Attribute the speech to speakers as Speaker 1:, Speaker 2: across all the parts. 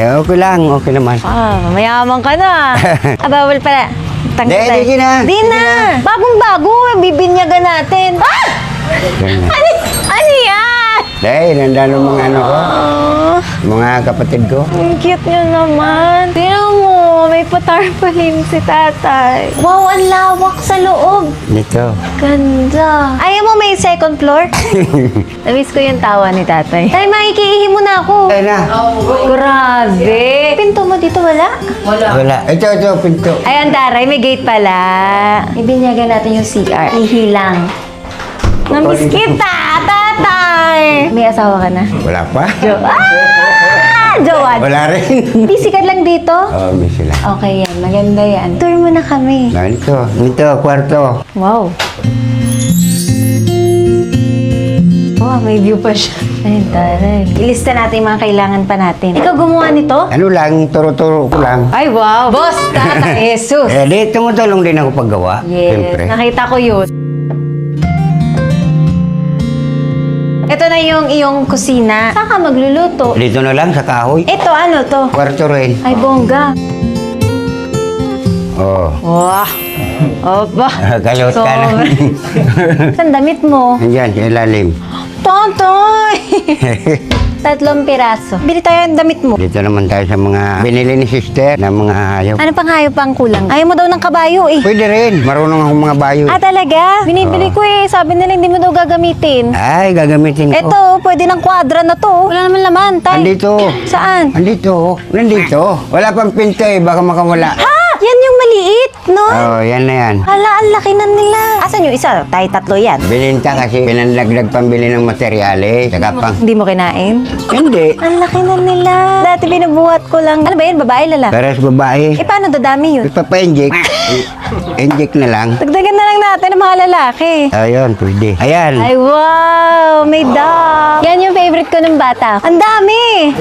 Speaker 1: Okay lang, okay naman.
Speaker 2: Mayaman ka na. Bawal pala.
Speaker 1: Di na.
Speaker 2: Di na. Bagong-bago, bibinyagan natin. Ano yan?
Speaker 1: Dahil, nandang mga ano ko, mga kapatid ko.
Speaker 2: Ang cute niyo naman. Tingnan mo, may patarpalim si tatay. Wow, ang lawak sa loob.
Speaker 1: Dito.
Speaker 2: Ganda. Ayaw mo may second floor? Namiss ko yung tawa ni tatay. Tay, makikiihi mo na ako.
Speaker 1: Ay na.
Speaker 2: Grabe. Pinto mo dito wala?
Speaker 1: Wala. Ito, pinto.
Speaker 2: Ay, ang taray, may gate pala. Ibinyagan natin yung CR. Ihilang. Namiss kita, tatay. May asawa ka na?
Speaker 1: Wala pa?
Speaker 2: Jowa.
Speaker 1: Wala rin.
Speaker 2: Busy ka lang dito?
Speaker 1: Oo, may sila.
Speaker 2: Okay yan, maganda yan. Tour mo na kami.
Speaker 1: Dito, kwarto.
Speaker 2: Wow. Wow, may view pa siya. Ay, taray. Ilista natin yung mga kailangan pa natin. Ikaw gumawa nito?
Speaker 1: Ano lang, turo-turo ko lang.
Speaker 2: Ay, wow. Boss, Tata Jesus.
Speaker 1: Di, tumutulong din ako paggawa.
Speaker 2: Yes,
Speaker 1: Siyempre.
Speaker 2: nakita ko yun. Ito na yung iyong kusina. Saan ka magluluto?
Speaker 1: Dito na lang, sa kahoy.
Speaker 2: Ito, ano to?
Speaker 1: Kwarto rin.
Speaker 2: Ay, bongga.
Speaker 1: Oo.
Speaker 2: Wah. Opa.
Speaker 1: Kalot ka na.
Speaker 2: Saan damit mo?
Speaker 1: Andiyan, sa ilalim.
Speaker 2: Totoy! 3 piraso. Bili tayo ng damit mo.
Speaker 1: Dito naman tayo sa mga binili ni sister na mga hayop.
Speaker 2: Ano pang hayop ang kulang? Ayaw mo daw ng kabayo eh.
Speaker 1: Pwede rin. Marunong akong mga bayo.
Speaker 2: Talaga? Binibili ko eh. Sabi nila hindi mo daw gagamitin.
Speaker 1: Ay, gagamitin ko.
Speaker 2: Ito, pwede ng kwadra na to. Wala naman laman, tay.
Speaker 1: Andito.
Speaker 2: Saan?
Speaker 1: Andito. Nandito. Wala pang pinto eh. Baka makawala.
Speaker 2: Yan yung maliit, no?
Speaker 1: Oo, yan na yan.
Speaker 2: Hala, ang laki na nila. Asan yung isa? Tayo 3 yan.
Speaker 1: Bininta kasi pinanlaglag pambili ng materyales. Saka pang...
Speaker 2: Hindi mo kinain?
Speaker 1: Hindi.
Speaker 2: Ang laki na nila. Dati binubuhat ko lang. Ano ba yun? Babae, lalaki?
Speaker 1: Pero sa babae,
Speaker 2: Paano dadami yun?
Speaker 1: ipapa-inject. Inject na lang.
Speaker 2: Dagdagan na lang natin ng mga lalaki.
Speaker 1: Ayun, pwede. Ayan.
Speaker 2: Ay, wow! May dog! Yan yung favorite ko ng bata. Ang dami!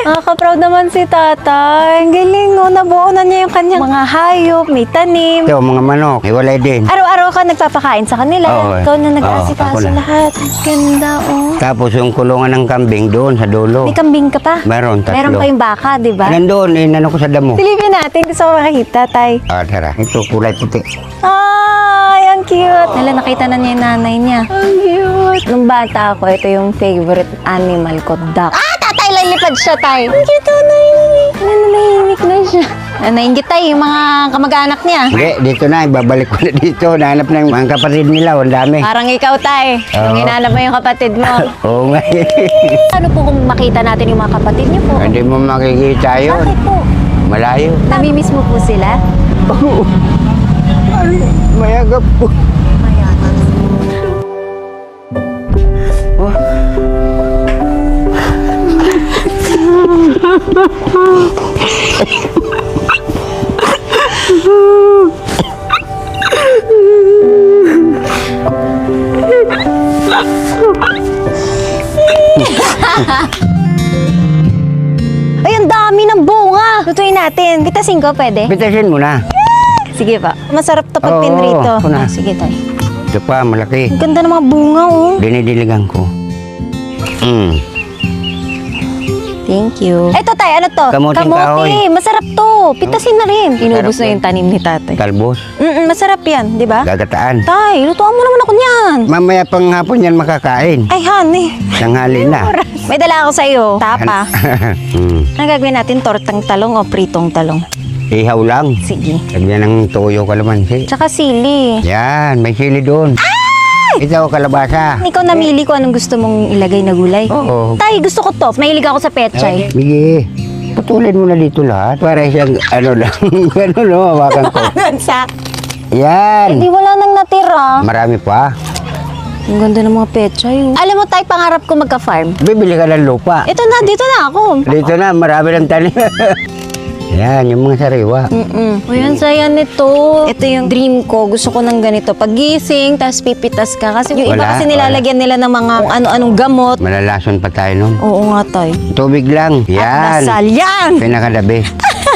Speaker 2: Nakaka-proud naman si tatay. Ang galing, oh. Nabuo na niya yung kanyang mga hayop, may tanim.
Speaker 1: Ito, mga manok. Hiwalay din.
Speaker 2: Araw-araw ka nagpapakain sa kanila.
Speaker 1: Oo,
Speaker 2: Ikaw na
Speaker 1: ako
Speaker 2: nag-aasikaso
Speaker 1: na.
Speaker 2: lahat. Ganda, oh.
Speaker 1: Tapos yung kulungan ng kambing doon sa dulo.
Speaker 2: May kambing ka pa?
Speaker 1: Meron, 3.
Speaker 2: Meron pa yung baka, di ba?
Speaker 1: Nandun, inano ko sa damo.
Speaker 2: Silipin natin. Gusto ko makakita, tay.
Speaker 1: Tara. Ito, kulay puti.
Speaker 2: Ay, ang cute. Nala, nakita na niya yung nanay niya. Ang cute. Nung bata ako, ito yung favorite animal ko, duck. Tatay, lalipad siya, tay. Ang cute, nanay. Nanahimik na siya. Nainggit tayo yung mga kamag-anak niya.
Speaker 1: Hindi, dito na. Ibabalik ko na dito. Nahanap na yung mga kapatid nila. Ang dami.
Speaker 2: Parang ikaw, tay. Yung
Speaker 1: Oo.
Speaker 2: hinanap mo yung kapatid mo.
Speaker 1: Oo nga.
Speaker 2: Ano po kung makita natin yung mga kapatid niyo po?
Speaker 1: Hindi mo makikita yun.
Speaker 2: Bakit po?
Speaker 1: Malayo.
Speaker 2: Namimiss mo po sila?
Speaker 1: Oo. Ay, mayagap po. Oh.
Speaker 2: Ay, ang dami ng bunga! Lutuin natin. Pitasin ko, pwede?
Speaker 1: Pitasin mo na.
Speaker 2: Sige pa. Masarap to pag
Speaker 1: Oo,
Speaker 2: pinrito.
Speaker 1: ako na.
Speaker 2: Sige tayo.
Speaker 1: Ito pa, malaki.
Speaker 2: Ang ganda ng mga bunga, oh.
Speaker 1: Dinidiligan ko.
Speaker 2: Thank you. Eto tayo, ano to?
Speaker 1: Kamuting kahoy.
Speaker 2: Masarap to. Pitasin na rin. Inubos
Speaker 1: Masarap
Speaker 2: na yung tanim ni tatay.
Speaker 1: Talbos.
Speaker 2: Masarap yan, di ba?
Speaker 1: Gagataan.
Speaker 2: Tay, lutuan mo naman ako niyan.
Speaker 1: Mamaya pang hapon yan makakain.
Speaker 2: Ay, honey.
Speaker 1: Tanghali na.
Speaker 2: May dala ako sa'yo. Tapa. Ang
Speaker 1: hmm.
Speaker 2: gagawin natin, tortang talong o pritong talong?
Speaker 1: Ihaw lang.
Speaker 2: Sige.
Speaker 1: Lagyan ng toyo kalamansi.
Speaker 2: Tsaka sili.
Speaker 1: Yan, may sili doon. Ito, kalabasa.
Speaker 2: Ikaw namili ko anong gusto mong ilagay na gulay.
Speaker 1: Oo.
Speaker 2: Tay, gusto ko to. Mahilig ako sa pechay.
Speaker 1: Sige. Putulin mo na dito lahat. Para siyang, ano lang, ano no, hawakan ko.
Speaker 2: Sa?
Speaker 1: Yan.
Speaker 2: Hindi, wala nang natira.
Speaker 1: Marami pa.
Speaker 2: Ang ganda ng mga pechay. Oh. Alam mo, tay, pangarap ko magka-farm.
Speaker 1: Bibili ka ng lupa.
Speaker 2: Ito na, dito na ako.
Speaker 1: Dito na, marami ng tanim. Yan, yung mga sariwa.
Speaker 2: Uy, ang saya nito. Ito yung dream ko. Gusto ko ng ganito. Pagising, tapos pipitas ka. Kasi yung iba
Speaker 1: Wala,
Speaker 2: kasi nilalagyan nila ng mga kung ano-anong gamot.
Speaker 1: Malalason pa tayo nun.
Speaker 2: Oo nga, tay.
Speaker 1: Tubig lang.
Speaker 2: At
Speaker 1: Yan.
Speaker 2: dasal yan!
Speaker 1: Pinakadabi.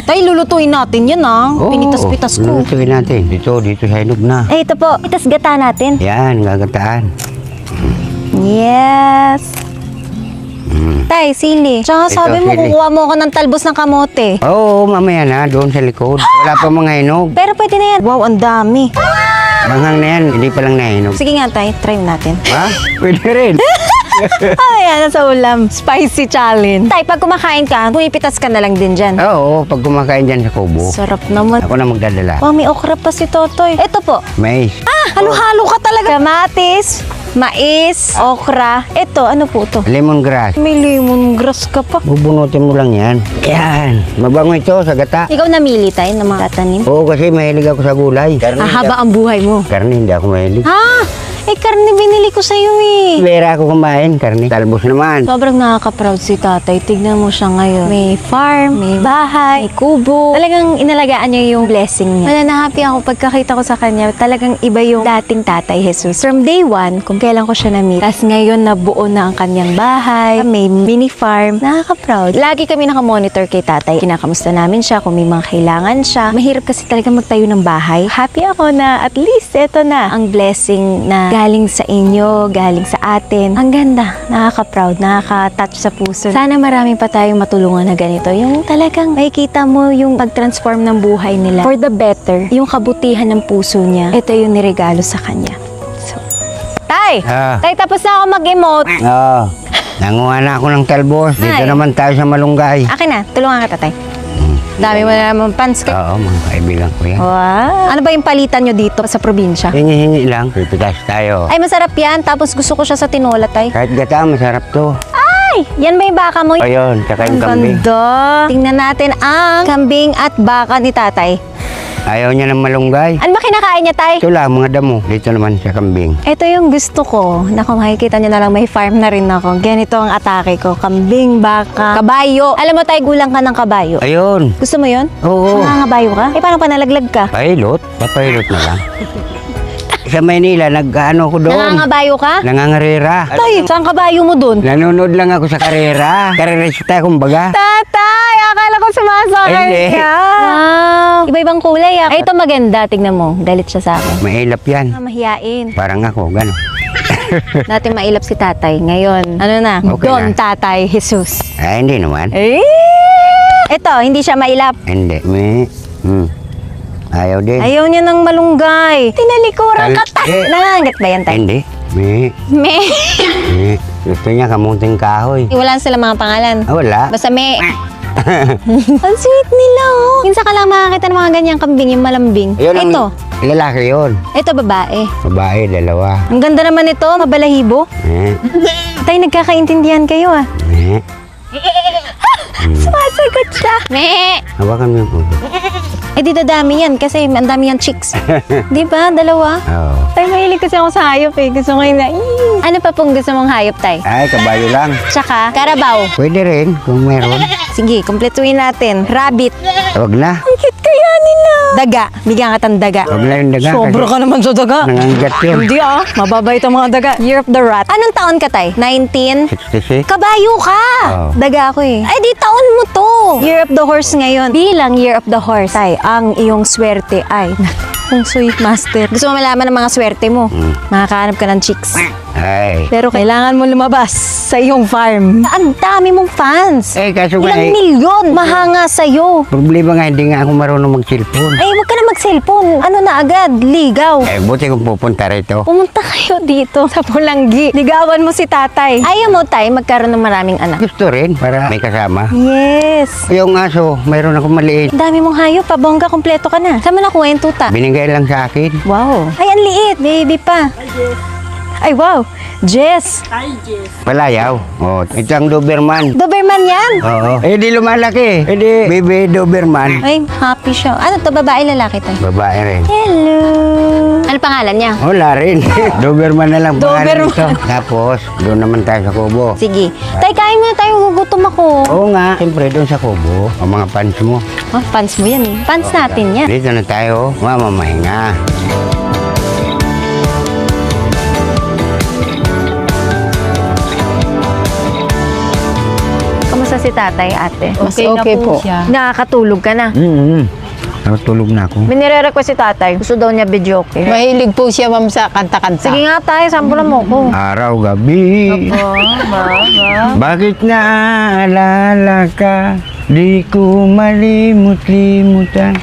Speaker 2: Tay, lulutuin natin yan, ah. Pinitas-pitas ko.
Speaker 1: Lulutuin natin. Dito sa hinog na.
Speaker 2: Eh, ito po. Pitas gata natin.
Speaker 1: Yan, gagataan.
Speaker 2: Yes. Tay, sili. Tsaka
Speaker 1: Ito,
Speaker 2: sabi mo,
Speaker 1: sili.
Speaker 2: kukuha mo ako ng talbos ng kamote.
Speaker 1: Oo, mamaya na, doon sa likod. Wala pa mga hinog.
Speaker 2: Pero pwede na yan. Wow, ang dami.
Speaker 1: Manghang na yan, hindi pa lang nahinog.
Speaker 2: Sige nga, tay. Try natin.
Speaker 1: Ha? Pwede rin.
Speaker 2: Ayan, nasa ulam. Spicy challenge. Tay, pag kumakain ka, pumipitas ka na lang din dyan.
Speaker 1: Oo, pag kumakain dyan sa kubo,
Speaker 2: Sarap naman.
Speaker 1: ako na magdadala.
Speaker 2: Wow, may okra pa si Totoy. Ito po.
Speaker 1: Mais.
Speaker 2: Halo-halo ka talaga. Kamatis, mais, okra. Ito, ano po ito?
Speaker 1: Lemongrass.
Speaker 2: May lemongrass ka pa.
Speaker 1: Bubunutin mo lang yan. Yan. Mabango ito sa gata.
Speaker 2: Ikaw namili tayo ng mga tatanim.
Speaker 1: Oo, kasi mahilig ako sa gulay.
Speaker 2: Haba ang buhay mo.
Speaker 1: Karne, hindi ako mahilig.
Speaker 2: Ha? Eh, karne binili ko sa'yo eh.
Speaker 1: Pera ako kumain, karne. Talbos naman.
Speaker 2: Sobrang nakaka-proud si tatay. Tignan mo siya ngayon. May farm, may bahay, may kubo. Talagang inalagaan niya yung blessing niya. Wala na happy ako pagkakita ko sa kanya. Talagang iba yung dating tatay Jesus. From day one, kung kailan ko siya na-meet. Tapos ngayon nabuo na ang kanyang bahay. May mini farm. Nakaka-proud. Lagi kami nakamonitor kay tatay. Kinakamusta namin siya kung may mga kailangan siya. Mahirap kasi talaga magtayo ng bahay. Happy ako na at least eto na ang blessing na galing sa inyo, galing sa atin. Ang ganda, nakaka-proud, nakaka-touch sa puso. Sana marami pa tayong matulungan na ganito. Yung talagang makikita mo yung pag-transform ng buhay nila for the better. Yung kabutihan ng puso niya, ito yung niregalo sa kanya. So, Tay! Tay, tapos na ako mag-emote.
Speaker 1: Oo. Nanguha na ako ng talbos. Dito
Speaker 2: Ay.
Speaker 1: naman tayo sa malunggay.
Speaker 2: Akin na, tulungan ka, Tay. Dami mo na naman pants ka.
Speaker 1: Oo, mga kaibigan ko yan.
Speaker 2: Wow! Ano ba yung palitan nyo dito sa probinsya?
Speaker 1: Hingi-hingi lang. Pipitas tayo.
Speaker 2: Ay, masarap yan. Tapos gusto ko siya sa tinola, Tay.
Speaker 1: Kahit gata, masarap to.
Speaker 2: Ay! Yan ba yung baka mo?
Speaker 1: Ayun, tsaka yung
Speaker 2: Ang
Speaker 1: kambing.
Speaker 2: ganda. Tingnan natin ang kambing at baka ni tatay.
Speaker 1: Ayaw niya ng malunggay.
Speaker 2: Ano ba kinakain niya, tay?
Speaker 1: Ito lang, mga damo. Dito naman sa kambing.
Speaker 2: Ito yung gusto ko. Naku, makikita niyo na lang, may farm na rin ako. Ganito ang atake ko. Kambing, baka, kabayo. Alam mo, tay, gulang ka ng kabayo.
Speaker 1: Ayun.
Speaker 2: Gusto mo yun?
Speaker 1: Oo.
Speaker 2: Nangangabayo ka? Eh, paano pa nalaglag ka?
Speaker 1: Pilot? Papilot na lang. Sa Maynila, nag-ano ko doon.
Speaker 2: Nangangabayo ka?
Speaker 1: Nangangarera.
Speaker 2: Tay, saan kabayo mo dun?
Speaker 1: Nanonood lang ako sa karera. Karerista, kumbaga.
Speaker 2: Tatay, akala ko sumasakay
Speaker 1: Hindi.
Speaker 2: ka. Wow. Iba-ibang kulay ah. Ay, ito maganda. Tignan mo. Galit siya sa akin.
Speaker 1: Mailap yan.
Speaker 2: Mahiyain.
Speaker 1: Parang ako, gano'n.
Speaker 2: Dati mailap si tatay. Ngayon, ano na?
Speaker 1: Okay
Speaker 2: Don
Speaker 1: na.
Speaker 2: tatay, Jesus.
Speaker 1: Ay, hindi naman.
Speaker 2: Eh! Ito, hindi siya mailap.
Speaker 1: Hindi. Ayaw din.
Speaker 2: Ayaw niya ng malunggay. Tinalikuran ka, tay.
Speaker 1: Eh.
Speaker 2: Nangangat ba yan, tay?
Speaker 1: Hindi.
Speaker 2: Me.
Speaker 1: Gusto niya kamunting kahoy.
Speaker 2: Wala sila mga pangalan.
Speaker 1: Ah, wala.
Speaker 2: Basta me. Ang sweet nila, oh. Minsan ka lang makakita ng mga ganyang kambing, yung malambing.
Speaker 1: Yun ang
Speaker 2: Ito.
Speaker 1: lalaki yun.
Speaker 2: Ito, babae.
Speaker 1: Babae, dalawa.
Speaker 2: Ang ganda naman ito, mabalahibo. Tay, nagkakaintindihan kayo, ah. Sumasagot siya. Me.
Speaker 1: Hawakan mo yung puso.
Speaker 2: Eh, di dadami yan kasi ang dami yan chicks. Di ba? Dalawa?
Speaker 1: Oo.
Speaker 2: Tay, mahilig kasi ako sa hayop eh. Gusto ko yun na, ano pa pong gusto mong hayop, tay?
Speaker 1: Ay, kabayo lang.
Speaker 2: Tsaka, karabaw.
Speaker 1: Pwede rin kung meron.
Speaker 2: Sige, kumpletuin natin. Rabbit.
Speaker 1: Huwag na.
Speaker 2: Ang cute kaya nila. Daga. Bigyan ka ng daga.
Speaker 1: Huwag na yung daga.
Speaker 2: Sobra ka naman sa daga.
Speaker 1: Nangangat yun.
Speaker 2: Hindi ah. Mababait ang mga daga. Year of the Rat. Anong taon ka, tay? 19?
Speaker 1: 66.
Speaker 2: Kabayo ka!
Speaker 1: Oo.
Speaker 2: Daga ako eh. Ay, di taon mo to. Year of the Horse ngayon. Bilang Year of the Horse, tay, ang iyong swerte ay... Kung sweet master. Gusto mo malaman ng mga swerte mo? Makakahanap ka ng chicks.
Speaker 1: Ay.
Speaker 2: Pero kailangan mo lumabas sa iyong farm. Ang dami mong fans.
Speaker 1: Eh, kaso nga
Speaker 2: Ilang
Speaker 1: eh,
Speaker 2: milyon mahanga sa'yo.
Speaker 1: problema nga, hindi nga ako marunong mag-cellphone.
Speaker 2: Ay, huwag ka na mag-cellphone. Ano na agad? Ligaw.
Speaker 1: Eh, buti kung pupunta rito.
Speaker 2: Pumunta kayo dito sa Pulanggi. Ligawan mo si tatay. Ayaw mo, tay, magkaroon ng maraming anak.
Speaker 1: Gusto rin, para may kasama.
Speaker 2: Yes.
Speaker 1: Yung aso, mayroon ako maliit.
Speaker 2: Ang dami mong hayop. Pabongga, kompleto ka na. Saan mo nakuha yung tuta?
Speaker 1: Binigay lang sa akin.
Speaker 2: Wow. Ay, ang liit. Baby pa. Ay, wow. Jess.
Speaker 1: Palayaw. Oh, ito ang Doberman.
Speaker 2: Doberman yan.
Speaker 1: Oo. Eh, di lumalaki. Eh, di baby Doberman.
Speaker 2: Ay, happy siya. Ano to, babae, lalaki tayo?
Speaker 1: Babae rin.
Speaker 2: Hello. Ano pangalan niya?
Speaker 1: Wala rin. Doberman na lang pangalan
Speaker 2: Doberman.
Speaker 1: nito. Tapos, doon naman tayo sa kubo.
Speaker 2: Sige. Tay, kain muna tayo. Gugutom ako.
Speaker 1: Oo nga, siyempre doon sa kubo. Ang mga pants mo.
Speaker 2: Oh, pants mo yan eh. Pants natin yan.
Speaker 1: Dito na tayo. Mamamahinga.
Speaker 2: Kamusta si tatay, ate?
Speaker 3: Okay na po siya.
Speaker 2: Nakakatulog ka na.
Speaker 1: Natulog na ako.
Speaker 2: Binire-request si tatay. Gusto daw niya video okay.
Speaker 3: Mahilig po siya, ma'am, sa kanta-kanta.
Speaker 2: Sige nga tayo, sampulan mo ko.
Speaker 1: Araw, gabi. Bakit naaalala ka? Di ko malimut-limutan.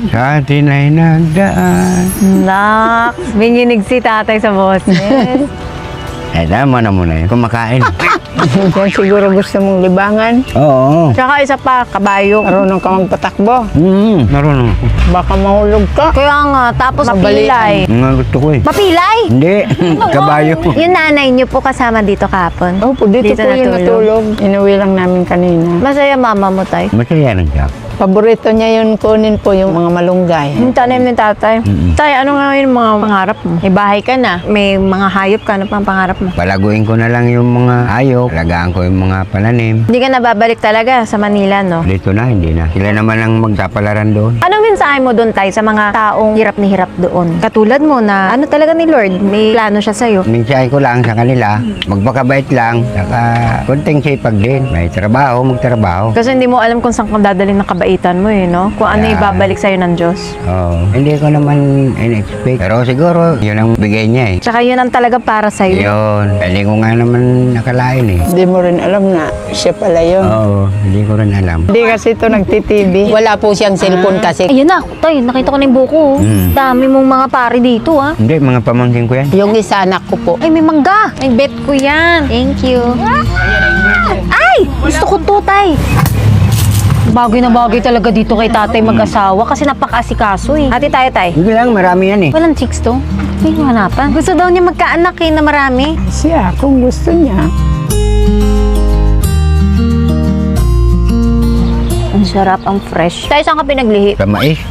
Speaker 1: Sa atin ay nagdaan.
Speaker 2: Nak, binginig si tatay sa boses.
Speaker 1: Eh, tama na muna yun. Kumakain.
Speaker 3: Yan siguro gusto mong libangan.
Speaker 1: Oo.
Speaker 2: Tsaka isa pa, kabayo.
Speaker 3: Marunong ka magpatakbo.
Speaker 1: Marunong ako.
Speaker 3: Baka mahulog ka.
Speaker 2: Kaya nga, tapos mapilay.
Speaker 1: Nga gusto ko eh.
Speaker 2: Mapilay?
Speaker 1: Hindi. Kabayo.
Speaker 2: Yung nanay niyo po kasama dito kahapon.
Speaker 3: Opo, dito po yung natulog. Inuwi lang namin kanina.
Speaker 2: Masaya mama mo, tay.
Speaker 1: Masaya rin siya.
Speaker 3: Paborito niya yun kunin po yung mga malunggay.
Speaker 2: Yung tanim ni tatay. Tay, ano nga yung mga pangarap mo? May bahay ka na. May mga hayop ka. Ano pang pangarap mo?
Speaker 1: Palaguin ko na lang yung mga ayok. Alagaan ko yung mga pananim.
Speaker 2: Hindi ka nababalik talaga sa Manila, no?
Speaker 1: Dito na, hindi na. Sila naman ang magkapalaran doon.
Speaker 2: Anong mensahe mo doon, tay, sa mga taong hirap ni hirap doon? Katulad mo na, ano talaga ni Lord? May plano siya sa'yo.
Speaker 1: Minsahe ko lang sa kanila, magpakabait lang, saka konting sipag din. May trabaho, magtrabaho.
Speaker 2: Kasi hindi mo alam kung saan kang dadalhin ng kabaitan mo, eh, no? Kung ano
Speaker 1: Yeah.
Speaker 2: ibabalik sa'yo ng Diyos.
Speaker 1: Oo. Hindi ko naman in-expect. Pero siguro, yun ang bigay niya eh.
Speaker 2: Tsaka yun ang talaga para sa'yo.
Speaker 1: Yun. Hindi ko nga naman nakalain eh.
Speaker 3: Hindi mo rin alam na siya pala yun.
Speaker 1: Oo. Hindi ko rin alam.
Speaker 3: Hindi kasi ito nagtitv. Wala po siyang cellphone kasi.
Speaker 2: Ayun na, tay, nakita ko na yung buko. Oh. Dami mong mga pari dito, ah.
Speaker 1: Hindi, mga pamangkin ko yan.
Speaker 3: Yung isa anak ko po.
Speaker 2: Ay, may mangga. Ay, bet ko yan. Thank you. Ay! Gusto ko to, tay. Bagay na bagay talaga dito kay tatay mag-asawa kasi napaka-asikaso eh. Ate tayo, tay.
Speaker 1: Hindi lang, marami yan eh.
Speaker 2: Walang chicks to. May hanapan. Gusto daw niya magkaanak eh na marami.
Speaker 3: Siya, kung gusto niya.
Speaker 2: Ang sarap, ang fresh. Tayo, saan ka pinaglihi?
Speaker 1: Sa mais.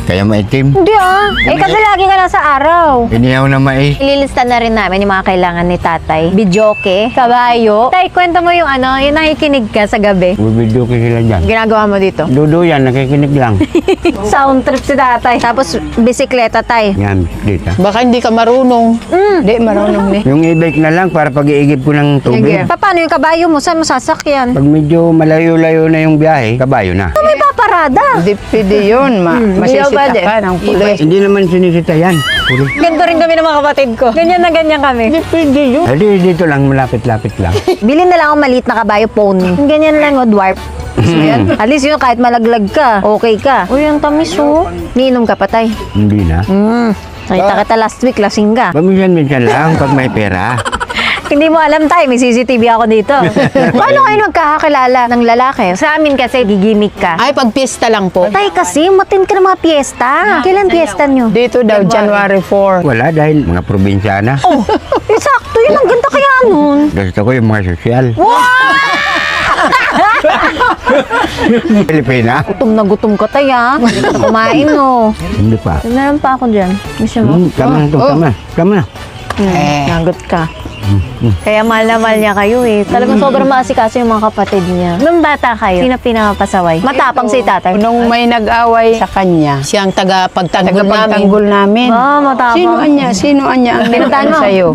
Speaker 1: Kaya maitim.
Speaker 2: Hindi ah. Eh, kasi lagi ka nasa araw.
Speaker 1: Inihaw na mais.
Speaker 2: Ililista na rin namin yung mga kailangan ni tatay. Bidyoke, kabayo. Tay, kwento mo yung ano, yung nakikinig ka sa gabi.
Speaker 1: Bubidyo ko sila dyan.
Speaker 2: Ginagawa mo dito.
Speaker 1: Dudo yan, nakikinig lang.
Speaker 2: Sound trip si tatay. Tapos, bisikleta, tay.
Speaker 1: Yan, dito.
Speaker 3: Baka hindi ka marunong. Hindi, marunong ni.
Speaker 1: Yung e-bike na lang para pag-iigib ko ng tubig.
Speaker 2: Paano yung kabayo mo? Saan mo sasakyan?
Speaker 1: Pag medyo malayo-layo na yung biyahe, kabayo na.
Speaker 2: May paparada.
Speaker 3: Hindi pwede yun. Masisita
Speaker 2: pwede.
Speaker 3: ka ng pulis.
Speaker 1: Hindi naman sinisita yan. Puro.
Speaker 2: Ganito rin kami ng mga kapatid ko. Ganyan na ganyan kami.
Speaker 3: Hindi pwede yun.
Speaker 1: Hindi, dito lang, malapit-lapit lang.
Speaker 2: Bilhin na lang ako maliit na kabayo pony. Ganyan lang o dwarf. At least yun, kahit malaglag ka, okay ka. Uy, ang tamis oh. Niinom ka patay.
Speaker 1: Hindi na.
Speaker 2: Nakita kita last week, lasing ka.
Speaker 1: Paminsan-minsan lang pag may pera.
Speaker 2: Hindi mo alam tayo, may CCTV ako dito. Paano kayo nagkakakilala ng lalaki? Sa amin kasi, gigimik ka.
Speaker 3: Ay, pag piyesta lang po.
Speaker 2: Tay kasi, matin ka ng mga piyesta. Kailan piyesta nyo?
Speaker 3: Dito daw, January 4.
Speaker 1: Wala dahil mga probinsyana.
Speaker 2: Oh, sakto yun. Ang ganda kaya nun.
Speaker 1: Gusto ko yung mga sosyal. Pilipina?
Speaker 2: Gutom ka tay ha. Kumain no.
Speaker 1: Hindi pa.
Speaker 2: Meron pa ako dyan. Gusto mo?
Speaker 1: Tama na to, tama na. Tama na.
Speaker 2: Nagot ka. Kaya mahal na mahal niya kayo eh. Talagang sobrang maasikaso yung mga kapatid niya. Nung bata kayo, sino pinapasaway? Matapang si tatay.
Speaker 3: Nung may nag-away sa kanya, siyang tagapagtanggol namin.
Speaker 2: Ah, matapang.
Speaker 3: Sino anya ang
Speaker 2: Pinuntahan mo?
Speaker 3: sa'yo?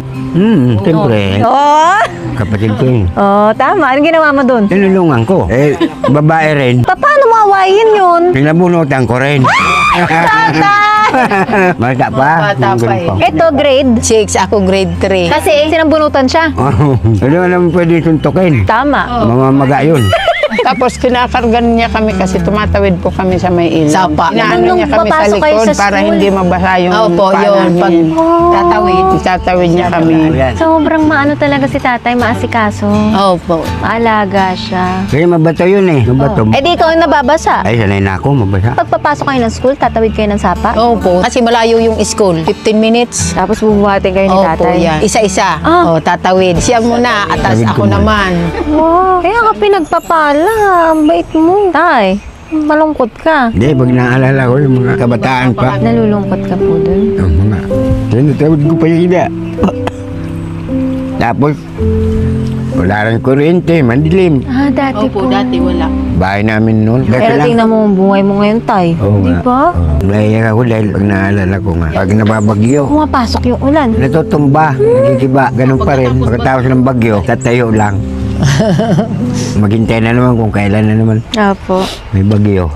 Speaker 1: Siyempre.
Speaker 2: Oh!
Speaker 1: Kapatid ko yun.
Speaker 2: Oh, tama. Anong ginawa mo dun?
Speaker 1: Tinulungan ko. Eh, babae rin.
Speaker 2: Paano mo awayin yun?
Speaker 1: Pinabunutan ko rin. Bata pa.
Speaker 3: Bata pa eh.
Speaker 2: Ito, grade.
Speaker 3: 6, ako grade 3.
Speaker 2: Kasi sinambunutan siya.
Speaker 1: Hindi mo naman pwede suntukin.
Speaker 2: Tama.
Speaker 1: Mamamaga yun.
Speaker 3: Tapos kinakargan niya kami kasi tumatawid po kami sa may ilog. Sapa. Inaano niya kami sa
Speaker 2: papasok kayo
Speaker 3: likod
Speaker 2: sa
Speaker 3: para
Speaker 2: school.
Speaker 3: hindi mabasa yung
Speaker 4: Opo,
Speaker 3: paa
Speaker 4: yun.
Speaker 3: namin.
Speaker 4: Pag tatawid.
Speaker 3: Tatawid niya kami.
Speaker 1: Yan.
Speaker 2: Sobrang maano talaga si tatay, maasikaso.
Speaker 4: Opo.
Speaker 2: Maalaga siya.
Speaker 1: Kaya mabato yun eh. Mabato.
Speaker 2: Eh di ikaw yung nababasa.
Speaker 1: Ay, sanay na ako, mabasa.
Speaker 2: Pagpapasok kayo ng school, tatawid kayo ng sapa.
Speaker 4: Opo. Kasi malayo yung school. 15 minutes.
Speaker 2: Tapos bubuhatin kayo ni
Speaker 4: Opo,
Speaker 2: tatay.
Speaker 4: yan. Isa-isa.
Speaker 2: Ah.
Speaker 4: O, tatawid. Siya muna, atas
Speaker 1: Tawid ko
Speaker 4: ako
Speaker 1: muna.
Speaker 4: naman.
Speaker 2: Wow, kaya ka pinagpapala. Ang bait mo. Tay, malungkot ka.
Speaker 1: Hindi, pag naalala ko yung mga kabataan pa.
Speaker 2: Nalulungkot ka po dun.
Speaker 1: Yung mga, tinatawid ko pa yung ina. Tapos, wala rin kuryente, mandilim.
Speaker 2: Ah, dati po.
Speaker 4: dati wala.
Speaker 1: Bahay namin noon.
Speaker 2: Pero tingnan mo ang buhay mo ngayon, tay.
Speaker 1: Oo
Speaker 2: Di
Speaker 1: nga.
Speaker 2: ba?
Speaker 1: Naiyak ako dahil pag naalala ko nga. Pag nababagyo,
Speaker 2: Pumapasok yung ulan.
Speaker 1: natutumba, nagigiba, ganun pa rin. Pagkatapos ng bagyo, tatayo lang. Maghintay na naman kung kailan na naman
Speaker 2: Apo.
Speaker 1: may bagyo.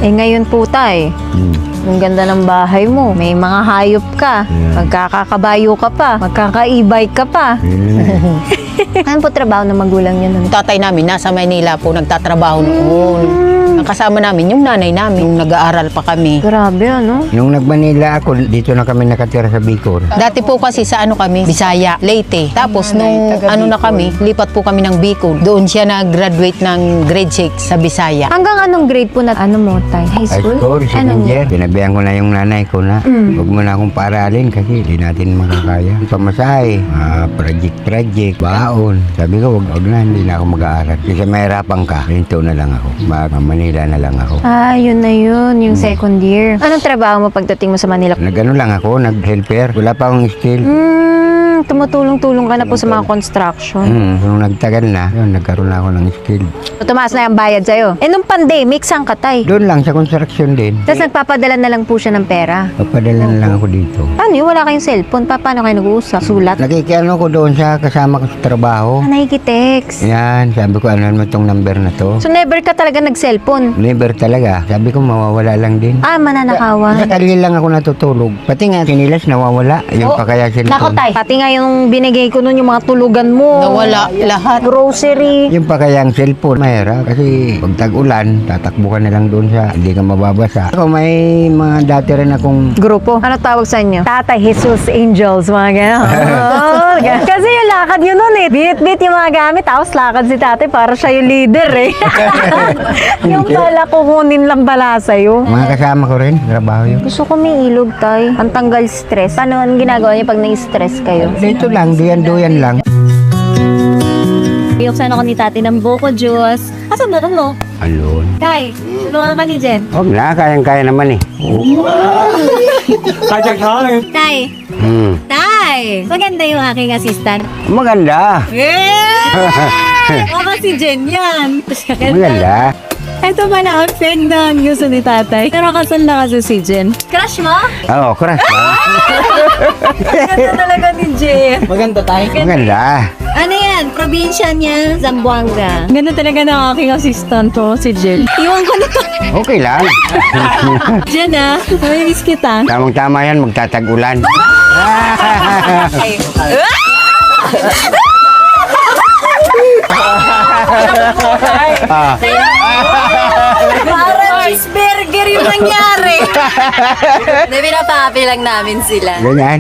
Speaker 2: Eh ngayon po tay, ang ganda ng bahay mo. May mga hayop ka. Magkakakabayo ka pa. Magkaka-e-bike ka pa. Ano po trabaho ng magulang niyo nun?
Speaker 4: Tatay namin nasa Maynila po nagtatrabaho noon. Ang kasama namin yung nanay namin, yung nag-aaral pa kami.
Speaker 2: Grabe ano?
Speaker 1: Nung nag-Manila ako, dito na kami nakatira sa Bicol.
Speaker 4: Dati po kasi sa ano kami, Bisaya, Leyte. Tapos nung ano na kami, lipat po kami ng Bicol. Doon siya nag-graduate ng grade 6 sa Bisaya.
Speaker 2: Hanggang anong grade po na ano mo tay? High
Speaker 1: High
Speaker 2: school?
Speaker 1: school,
Speaker 2: Anong
Speaker 1: second year. Pinabayaan ko na yung nanay ko na. Huwag mo na akong paaralin kasi di natin makakaya. Pamasahe, project, baon. Sabi ko, wag na, hindi na ako mag-aaral. Kasi mahirapan ka, rinto na lang ako. Manila na lang ako.
Speaker 2: Ah, yun na yun. Yung second year. Anong trabaho mo pagdating mo sa Manila?
Speaker 1: Nag-ano lang ako, nag-helper. Wala pa akong skill.
Speaker 2: Tumutulong-tulong ka na po sa mga construction.
Speaker 1: Nung nagtagal na, yun, nagkaroon na ako ng skill.
Speaker 2: Tumaas na yung bayad sa'yo. Eh, nung pandemic, saan ka tay?
Speaker 1: Doon lang, sa construction din.
Speaker 2: Tapos nagpapadala na lang po siya ng pera.
Speaker 1: Papadala na lang ako dito.
Speaker 2: Paano yun? Wala kayong cellphone. Paano kayo nag-uusap? Sulat?
Speaker 1: Nakikiano ko doon sa kasama ko sa trabaho.
Speaker 2: Nakikitext.
Speaker 1: Yan, sabi ko, ano mo itong number na to?
Speaker 2: So, never ka talaga nag-cellphone?
Speaker 1: Never talaga. Sabi ko, mawawala lang din.
Speaker 2: Ah, mananakawan.
Speaker 1: Sa kalye lang ako natutulog. Pati nga, sinilas nawawala. Yung pa kaya
Speaker 2: Nako
Speaker 1: cellphone.
Speaker 2: tay, pati nga yung binigay ko nun yung mga tulugan mo.
Speaker 4: Nawala lahat.
Speaker 2: Grocery.
Speaker 1: Yung pa kaya ang cellphone, mahirap. Kasi pag tag-ulan, tatakbo ka na lang doon sa, hindi ka mababasa. Ako may mga dati rin akong
Speaker 2: Grupo. Ano tawag sa inyo? Tatay Jesus Angels, mga gano'n. Oh, kasi yung lakad yun nun eh. Bit-bit yung mga gamit, tapos lakad si tatay para siya yung leader eh. Yung pala kukunin lang pala sa'yo.
Speaker 1: mga kasama ko rin, trabaho yun.
Speaker 2: Gusto ko may ilog tay. Ang tanggal stress. Paano ang ginagawa niyo pag na-stress kayo?
Speaker 1: Dito lang, duyan lang.
Speaker 2: Biyoksan ako ni tati ng buko juice. Asan ba mo?
Speaker 1: Alon.
Speaker 2: Tay, tulungan ka ni Jen.
Speaker 1: Huwag na, kayang-kaya naman eh.
Speaker 2: Tay, tay. Maganda yung aking assistant.
Speaker 1: Maganda.
Speaker 2: Baka si Jen yan.
Speaker 1: Maganda.
Speaker 2: Ito ba na ang friend ng gusto ni tatay? Pero kasal na kasi si Jen. Crush mo?
Speaker 1: Oo, crush ba?
Speaker 2: Ganda talaga ni Jen.
Speaker 3: Maganda tayo.
Speaker 1: Maganda.
Speaker 2: Ano yan? Probinsya niya, Zamboanga. Ganda talaga ng aking assistant to, si Jen. Iwan ko na to.
Speaker 1: Okay lang.
Speaker 2: Jen ah, namimiss kita.
Speaker 1: Tamang-tama yan, magtatag-ulan.
Speaker 2: Parang cheeseburger yung nangyari. Hindi, pinapahappy lang namin sila.
Speaker 1: Ganyan.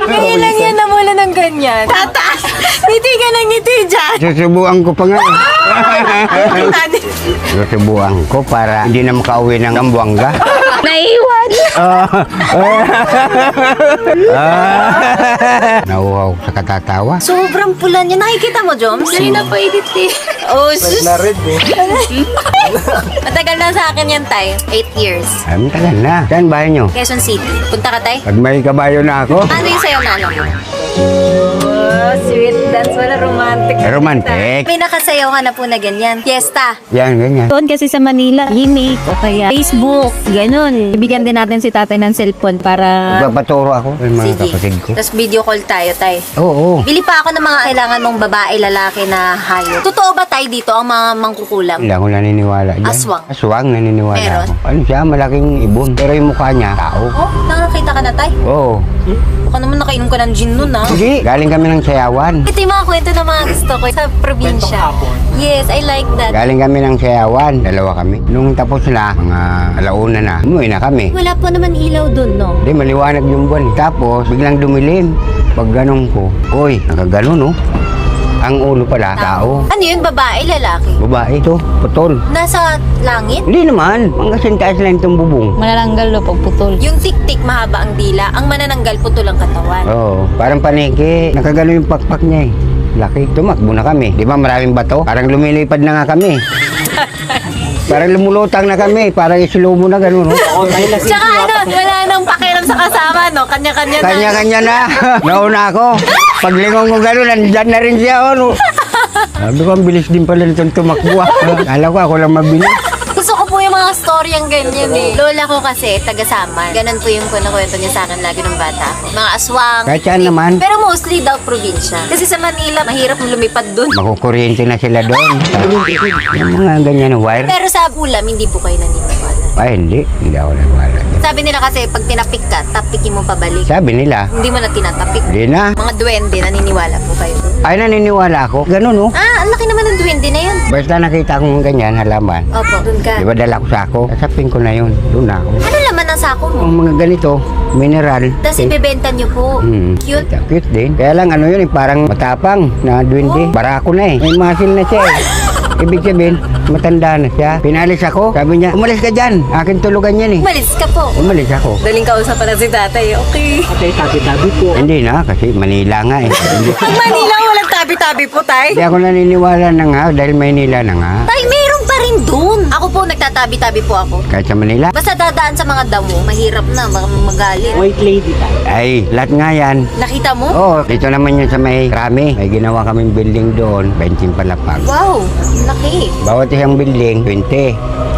Speaker 2: Kaya lang yan namula ng ganyan. Tataas! Ngiti ka ng ngiti dyan.
Speaker 1: Susubuan ko pa nga. Susubuan ko para hindi na makauwi ng Zamboanga.
Speaker 2: Naiwan.
Speaker 1: Nauhaw sa katatawa.
Speaker 2: Sobrang pula niya. Nakikita mo, Joms? Dali na pa edit eh. Oh, sus. Matagal na sa akin yan, Tay. 8 years.
Speaker 1: Ay, matagal na. Saan bahay nyo?
Speaker 2: Quezon City. Punta ka, Tay?
Speaker 1: Pag may kabayo na ako.
Speaker 2: Ano yung sayo na ano? Oh, sweet dance. Wala romantic.
Speaker 1: Romantic.
Speaker 2: May nakasayaw ka na po na ganyan. Fiesta.
Speaker 1: Yan, ganyan.
Speaker 2: Doon kasi sa Manila, gimmick o kaya Facebook, ganun. Ibigyan din natin si tatay ng cellphone para...
Speaker 1: Magpapaturo ako ng mga kapatid ko.
Speaker 2: Tapos video call tayo, Tay.
Speaker 1: Oo.
Speaker 2: Bili pa ako ng mga kailangan mong babae, lalaki na hayop. Totoo ba, Tay, dito ang mga mangkukulam?
Speaker 1: Hindi ako naniniwala dyan.
Speaker 2: Aswang.
Speaker 1: Aswang, naniniwala
Speaker 2: Meron?
Speaker 1: ako. Ano siya, malaking ibon. Pero yung mukha niya, tao.
Speaker 2: Oh, nakakita ka na, Tay?
Speaker 1: Oo.
Speaker 2: Baka naman nakainom ka ng gin nun, ha?
Speaker 1: Hindi, galing kami ng sayawan.
Speaker 2: Ito yung mga kwento na mga gusto ko sa probinsya. Yes, I like that.
Speaker 1: Galing kami ng sayawan. Dalawa kami. Nung tapos na, mga alauna na, umuwi na kami.
Speaker 2: Wala po naman ilaw dun, no?
Speaker 1: Hindi, maliwanag yung buwan. Tapos, biglang dumilim. Pag ganun ko, uy, nakaganon, no? Ang ulo pala, tao.
Speaker 2: Ano yun, babae, lalaki?
Speaker 1: Babae ito, putol.
Speaker 2: Nasa langit?
Speaker 1: Hindi naman, hanggang taas lang itong bubong.
Speaker 4: Manananggal lo pag putol.
Speaker 2: Yung tik-tik mahaba ang dila, ang manananggal putol ang katawan.
Speaker 1: Oo, parang paniki. Nakagano yung pakpak niya eh. Laki, tumakbo na kami. Di ba maraming bato? Parang lumilipad na nga kami. Parang lumulutang na kami. Parang isilumo na gano'n. No?
Speaker 2: Tsaka ano, wala nang pakialam sa kasama, no? Kanya-kanya na.
Speaker 1: Kanya-kanya na. Nauna ako. Paglingon ko gano'n, nandyan na rin siya. Sabi ko, ang bilis din pala nitong tumakbo. Kala ko ako lang mabilis.
Speaker 2: Gusto ko po may mga story ang ganyan eh. Lola ko kasi, taga-Saman. Ganun po yung kwento niya sa akin lagi ng bata ako. Mga aswang.
Speaker 1: Kahit saan naman.
Speaker 2: Pero mostly daw probinsya. Kasi sa Manila, mahirap lumipad dun.
Speaker 1: Makukuryente na sila doon. Yung mga ganyan na wire.
Speaker 2: Pero sa ulam, hindi po kayo naniniwala.
Speaker 1: Ay, hindi. Hindi ako naniwala.
Speaker 2: Sabi nila kasi, pag tinapik ka, tapikin mo pabalik.
Speaker 1: Sabi nila,
Speaker 2: Hindi mo na tinatapik.
Speaker 1: hindi na.
Speaker 2: Mga duwende, naniniwala po kayo.
Speaker 1: Ay, naniniwala ako. Ganun, oh.
Speaker 2: Ah, ang laki naman ng duwende na yun.
Speaker 1: Basta nakita kong ganyan, halaman.
Speaker 2: Opo, dun ka.
Speaker 1: Di ba dala ko sako? Sasapin ko na yun. Doon na ako.
Speaker 2: Ano laman ang sako mo?
Speaker 1: Ang mga ganito, mineral.
Speaker 2: Tapos ibebenta niyo po. Cute.
Speaker 1: Cute din. Kaya lang ano yun, parang matapang na duwende. Barako na eh. May muscle na siya eh. Ibig sabihin, matanda na siya. Pinalis ako. Sabi niya, umalis ka dyan. Akin tulugan yan eh.
Speaker 2: Umalis ka po.
Speaker 1: Umalis ako.
Speaker 2: Daling kausap na si tatay. Okay.
Speaker 1: Hindi na, kasi Manila nga eh. Hindi,
Speaker 2: Pag Manila, walang tabi-tabi po, tay.
Speaker 1: hindi ako naniniwala na nga dahil Manila na nga.
Speaker 2: Tay, meron pa rin dun. Ako po, nagtatabi-tabi po ako.
Speaker 1: Kahit sa Manila.
Speaker 2: Basta dadaan sa mga damo, mahirap na, baka magalit.
Speaker 1: Ay, lahat nga yan.
Speaker 2: Nakita mo?
Speaker 1: Oo, dito naman yun sa may Rami. May ginawa kaming building doon, 20 palapag.
Speaker 2: Wow, laki.
Speaker 1: Bawat isang building, 20.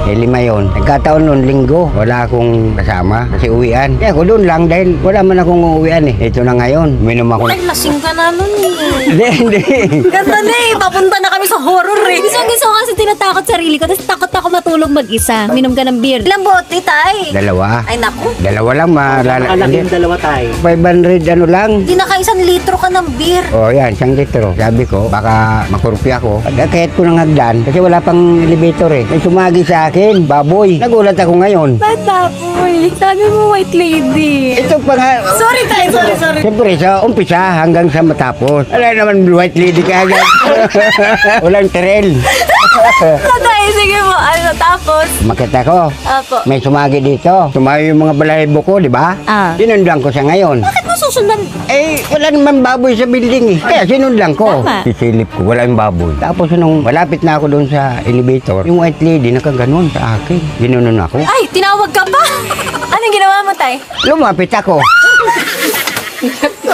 Speaker 1: Eh, 5 yun. Nagkataon noon, linggo. Wala akong kasama kasi uwian. Kaya ako doon lang dahil wala man akong uwian eh. Ito na ngayon, minom ako.
Speaker 2: Ay, lasing ka na nun eh.
Speaker 1: Hindi.
Speaker 2: Ganda na eh, papunta na kami sa horror eh. Gusto ko kasi tinatakot sarili ko, tapos takot ako matulog mag-isa. Minom ka ng beer. Ilang bote, tay?
Speaker 1: Dalawa.
Speaker 2: Ay, naku.
Speaker 1: Dalawa lang,
Speaker 5: Kalaking dalawa tayo.
Speaker 1: 500 ano lang.
Speaker 2: Hindi na ka 1 litro ka ng beer.
Speaker 1: O yan, 1 litro. Sabi ko, baka makurpi ako. Kahit ko ng hagdan, kasi wala pang elevator eh. May sumagi sa akin, baboy. Nagulat ako ngayon.
Speaker 2: Bata po eh. Sabi mo white lady.
Speaker 1: Ito pa nga.
Speaker 2: Sorry tay, sorry.
Speaker 1: Siyempre, sa umpisa hanggang sa matapos. Wala naman white lady ka agad. Walang trail.
Speaker 2: Tay, sige po. Ano, tapos?
Speaker 1: Makita ko.
Speaker 2: Apo.
Speaker 1: May sumagi dito. Sumayo yung mga balahibo ko, di ba?
Speaker 2: Ah.
Speaker 1: Sinundan ko siya ngayon.
Speaker 2: Bakit mo susundan?
Speaker 1: Eh, wala naman baboy sa building eh. Kaya sinundan ko.
Speaker 2: Tama.
Speaker 1: Sisilip ko, wala yung baboy. Tapos nung malapit na ako doon sa elevator, yung white lady nakaganon sa akin. Ginunon ako.
Speaker 2: Ay, tinawag ka pa? Anong ginawa mo, tay?
Speaker 1: Lumapit ako.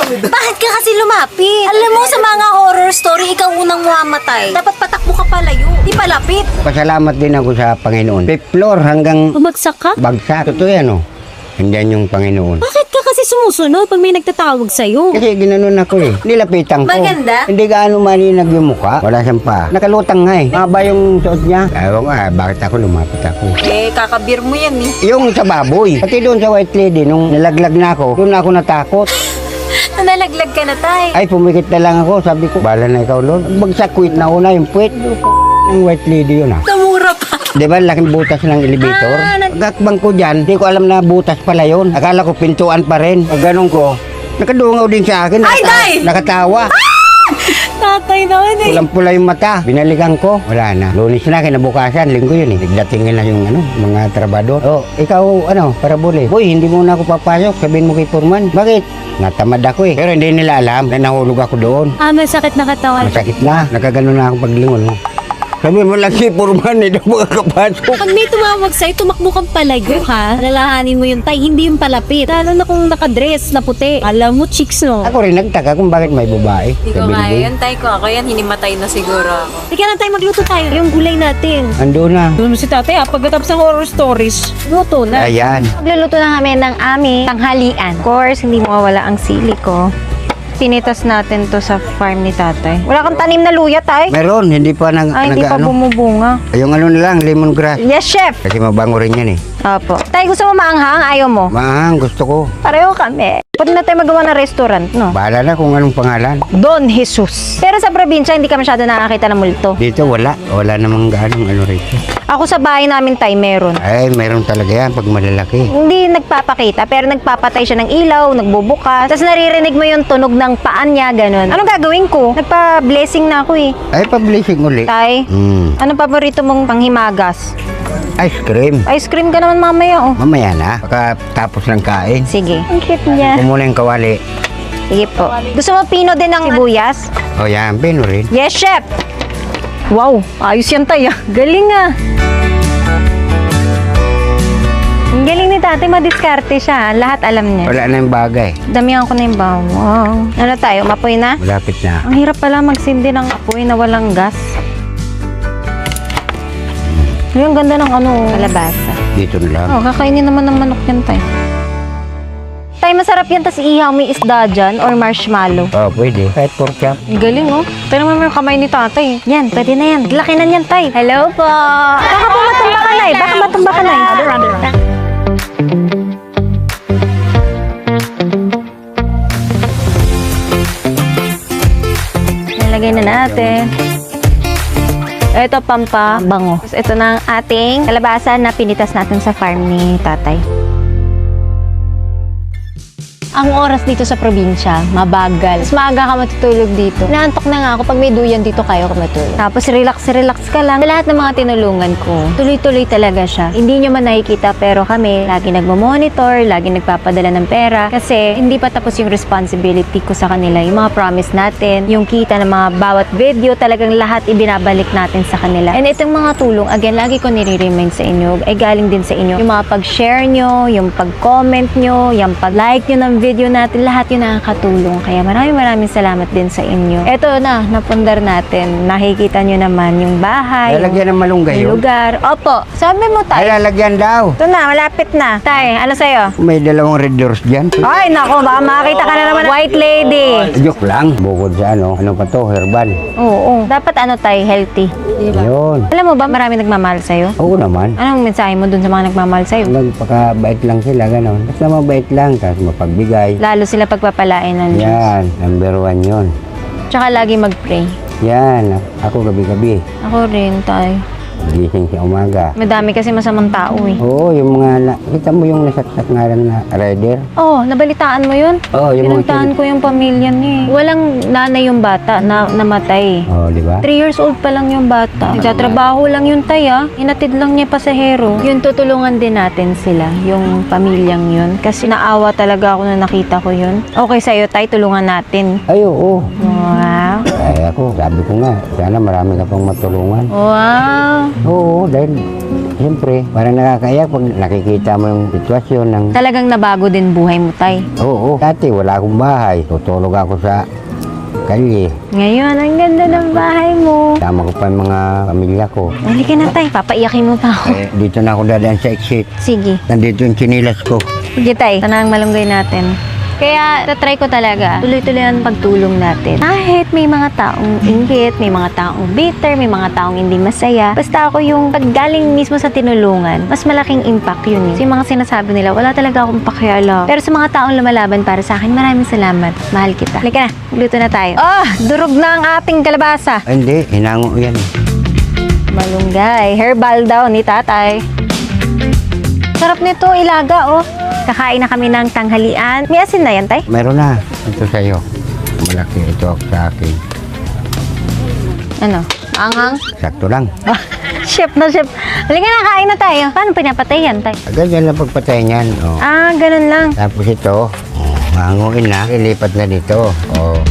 Speaker 2: Bakit ka kasi lumapit? Alam mo, sa mga horror story, ikaw unang mamatay. Dapat patakbo ka palayo. Di palapit.
Speaker 1: Pasalamat din ako sa Panginoon. Fifth floor hanggang
Speaker 2: Bumagsak ka?
Speaker 1: bagsak. Totoo yan oh. Hindi yung Panginoon.
Speaker 2: Bakit ka kasi sumusunod pag may nagtatawag sa'yo?
Speaker 1: Kasi ginanon ako eh. Nilapitan ko.
Speaker 2: Maganda?
Speaker 1: Hindi gaano malinag yung mukha. Wala siyang pa. Nakalutang nga eh. Maba yung suot niya. Ayaw nga, bakit ako lumapit ako?
Speaker 2: Eh, kakabir mo yan eh.
Speaker 1: Yung sa baboy. Pati doon sa white lady, nung nalaglag na ako, doon ako natakot.
Speaker 2: Nalaglag ka na, tay.
Speaker 1: Ay, pumikit na lang ako. Sabi ko, bala na ikaw, Lord. Bagsak quit na una yung puwet. Yung white lady yun ah.
Speaker 2: Namura pa.
Speaker 1: Di ba, laking butas ng elevator? Pagkakbang ko dyan, di ko alam na butas pala yun. Akala ko pintuan pa rin. Pag ganun ko, nakadungaw din sa akin.
Speaker 2: Ay, day!
Speaker 1: Nakatawa.
Speaker 2: Tatay naman eh.
Speaker 1: Pulang pula yung mata. Binalikan ko. Wala na. Lunes na, kinabukasan. Linggo yun eh. Nagdatingin na yung mga trabador. Oh, ikaw, parabole. Boy, hindi mo na ako papasok. Sabihin mo kay Purman. Bakit? Natamad ako eh. Pero hindi nila alam na nahulog ako doon.
Speaker 2: Ah, may sakit na katawan.
Speaker 1: Masakit na. Nakaganon na ako paglingon. Sabi mo lang si Purman, hindi mo makakapasok.
Speaker 2: Pag may tumawag sa'yo, tumakbo kang palayo, ha? Lalahanin mo yung tay, hindi yung palapit. Lalo na kung nakadress na puti. Alam mo, chicks, no?
Speaker 1: Ako rin nagtaka kung bakit may babae.
Speaker 6: Hindi
Speaker 1: sa
Speaker 6: ko kaya
Speaker 1: building.
Speaker 6: yan, tay ko. Ako yan, hinimatay na siguro ako.
Speaker 2: Sige na tayo, magluto tayo. Yung gulay natin.
Speaker 1: Ando na.
Speaker 4: Alam mo si tatay, pagkatapos ng horror stories,
Speaker 2: Luto na.
Speaker 1: Ayan.
Speaker 2: Magluluto na kami ng aming tanghalian. Of course, hindi mawawala ang sili ko. Pinitas natin to sa farm ni tatay. Wala kang tanim na luya, tay?
Speaker 1: Meron, hindi pa
Speaker 2: Ay, hindi pa bumubunga.
Speaker 1: Yung na lang, lemongrass.
Speaker 2: Yes, chef!
Speaker 1: Kasi mabango rin yan eh.
Speaker 2: Opo. Tay, gusto mo maanghang? Ayaw mo?
Speaker 1: Mahang, gusto ko.
Speaker 2: Pareho kami. Pwede na tayo magawa ng restaurant, no?
Speaker 1: Bahala na kung anong pangalan.
Speaker 2: Don Jesus. Pero sa probinsya, hindi ka masyado nakakita ng multo.
Speaker 1: Dito wala. Wala namang ganong rito.
Speaker 2: Ako sa bahay namin, tay, meron.
Speaker 1: Ay, meron talaga yan pag malalaki.
Speaker 2: Hindi nagpapakita, pero nagpapatay siya ng ilaw, nagbubukas. Tapos naririnig mo yung tunog ng paan niya, ganun. Anong gagawin ko? Nagpa-blessing na ako eh.
Speaker 1: Ay, pa-blessing uli.
Speaker 2: Tay, anong paborito mong panghimagas?
Speaker 1: Ice cream.
Speaker 2: Ice cream ka naman mamaya, oh.
Speaker 1: Mamaya na. Pagkatapos ng kain.
Speaker 2: Sige. Ang cute niya.
Speaker 1: Kumuna yung kawali.
Speaker 2: Sige po. Gusto mo pino din ng sibuyas?
Speaker 1: O yan, pino rin.
Speaker 2: Yes, chef! Wow, ayos yan tay, ah. Galing ah. Ang galing ni tatay, madiskarte siya. Lahat alam niya.
Speaker 1: Wala na yung bagay.
Speaker 2: Damihan ko na yung bawang. Ano tayo, mapoy na?
Speaker 1: Malapit na.
Speaker 2: Ang hirap pala magsindi ng apoy na walang gas. Yung ganda ng kalabasa.
Speaker 1: Dito na lang.
Speaker 2: Oh, kakainin naman ng manok yan, tay. Tay, masarap yan, tas ihaw may isda dyan or marshmallow.
Speaker 1: Oh, pwede. Kahit pork chop.
Speaker 2: Ang galing, oh. Tay naman yung kamay ni tatay. Yan, pwede na yan. Laki na yan, tay. Hello po. Baka po matumba ka, nay. Baka matumba ka, nay. Nalagay na natin. Ito, pampabango. Ito na ang ating kalabasa na pinitas natin sa farm ni tatay. Ang oras dito sa probinsya, mabagal. Mas maaga ka matutulog dito. Naantok na nga ako pag may duyan dito kayo ka matulog. Tapos relax ka lang. Sa lahat ng mga tinulungan ko, tuloy-tuloy talaga siya. Hindi nyo man nakikita pero kami, lagi nagmo-monitor, lagi nagpapadala ng pera. Kasi hindi pa tapos yung responsibility ko sa kanila. Yung mga promise natin, yung kita ng mga bawat video, talagang lahat ibinabalik natin sa kanila. And itong mga tulong, again, lagi ko nire-remind sa inyo, ay galing din sa inyo. Yung mga pag-share nyo, yung pag-comment nyo, yung pag-like nyo ng video natin, lahat yun nakakatulong. Kaya maraming salamat din sa inyo. Eto na, napundar natin. Nakikita nyo naman yung bahay,
Speaker 1: Lalagyan ng malunggay
Speaker 2: yung
Speaker 1: yun.
Speaker 2: lugar. Opo, sabi mo
Speaker 1: Ay,
Speaker 2: tay.
Speaker 1: lalagyan daw.
Speaker 2: Ito na, malapit na. Tay, ano sa'yo?
Speaker 1: May dalawang red doors dyan.
Speaker 2: Ay, nako, baka makakita ka na naman. White lady.
Speaker 1: Joke lang. Bukod sa ano pa to, herbal.
Speaker 2: Oo. Dapat ano tay, healthy.
Speaker 1: Yun.
Speaker 2: Alam mo ba, marami nagmamahal sa'yo?
Speaker 1: Oo naman.
Speaker 2: Anong mensahe mo dun sa mga nagmamahal sa'yo?
Speaker 1: Magpakabait lang sila, gano'n. Basta mabait lang, tapos mapagbigay.
Speaker 2: Lalo sila pagpapalain ng Diyos.
Speaker 1: Yan, number 1 yun.
Speaker 2: Tsaka lagi mag-pray.
Speaker 1: Yan, ako gabi-gabi.
Speaker 2: Ako rin, tay.
Speaker 1: Gising sa umaga.
Speaker 2: Madami kasi masamang tao eh.
Speaker 1: Oo, yung mga, kita mo yung nasaksak nga lang na rider?
Speaker 2: Oh, nabalitaan mo yun?
Speaker 1: Oo, yung mga
Speaker 2: Pinuntahan ko yung pamilya niya eh. Walang nanay yung bata na namatay.
Speaker 1: Oo, di ba?
Speaker 2: 3 years old pa lang yung bata. Nagtatrabaho lang yung tay ah. Hinatid lang niya pasahero. Yun, tutulungan din natin sila, yung pamilyang yun. Kasi naawa talaga ako na nakita ko yun. Okay sa'yo tay, tulungan natin.
Speaker 1: Ay, oo.
Speaker 2: Wow.
Speaker 1: Ay, ako, sabi ko nga, sana marami ka pang matulungan.
Speaker 2: Wow.
Speaker 1: Oo, dahil, siyempre, parang nakakaiyak pag nakikita mo yung sitwasyon ng...
Speaker 2: Talagang nabago din buhay mo tay.
Speaker 1: Oo, dati wala akong bahay. Tutulog ako sa kalye.
Speaker 2: Ngayon, ang ganda ng bahay mo.
Speaker 1: Tama ko pa yung mga pamilya ko.
Speaker 2: Halika na tay, papaiyakin mo pa ako.
Speaker 1: Eh, dito na ako dadaan sa exit.
Speaker 2: Sige.
Speaker 1: Nandito yung chinilas ko.
Speaker 2: Sige tay, sana ang malunggay natin. Kaya tatry ko talaga, tuloy-tuloy ang pagtulong natin. Kahit may mga taong inggit, may mga taong bitter, may mga taong hindi masaya. Basta ako yung paggaling mismo sa tinulungan, mas malaking impact yun eh. So, yung mga sinasabi nila, wala talaga akong pakialam. Pero sa mga taong lumalaban para sa akin, maraming salamat. Mahal kita. Halika na, luto na tayo. Oh, durog na ang ating kalabasa.
Speaker 1: Ay, hindi, hinango yan.
Speaker 2: Malunggay, herbal daw ni tatay. Sarap nito, ilaga oh. Kakain na kami ng tanghalian. May asin na yan, tay?
Speaker 1: Meron na. Ito sa'yo. Malaki ito sa akin.
Speaker 2: Ano? Maanghang?
Speaker 1: Sakto lang.
Speaker 2: Chef na chef. Halika na, kain na tayo. Paano pinapatay yan, tay?
Speaker 1: Ganyan lang pagpatay niyan. Oh.
Speaker 2: Ah, ganun lang.
Speaker 1: Tapos ito, hanguin na. Ilipat na dito. Oh.